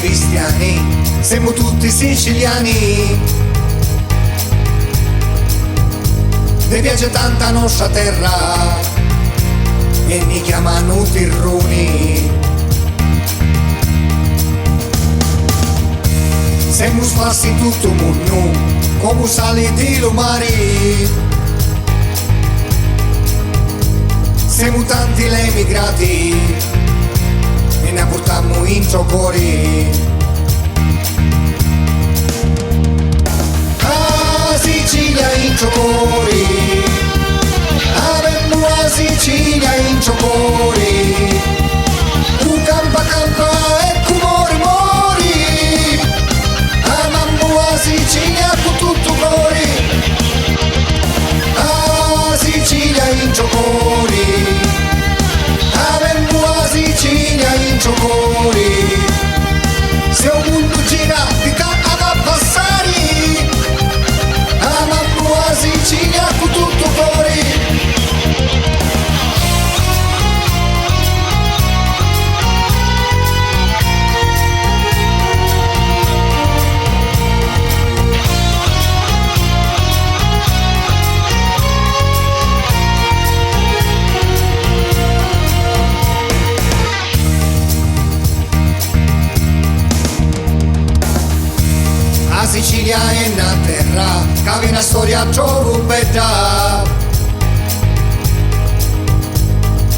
cristiani, siamo tutti siciliani. Mi piace tanta nostra terra e mi chiamano Tirroni. Siamo sparsi in tutto il mondo come sali di lumari. Siamo tanti le emigrati e ne portiamo in cuori. A Sicilia in cuori, avemmo a Sicilia in cuori. Tu campa campa e tu mori mori, amammo a Sicilia con tutto cuore. A Sicilia in cuori, avemmo a Sicilia in cuori. Se un mondo gira di a passare, amammo a Sicilia con tutto cuore. La Sicilia è una terra che ha una storia troppo bella.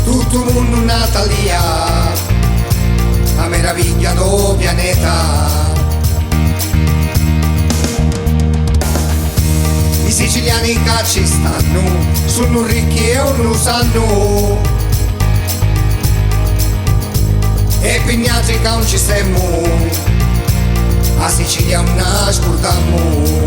Tutto il mondo nato lì, la meraviglia del pianeta. I siciliani che ci stanno sono ricchi e non lo sanno, e pignati che non ci stiamo, a Sicilia non ascoltiamo.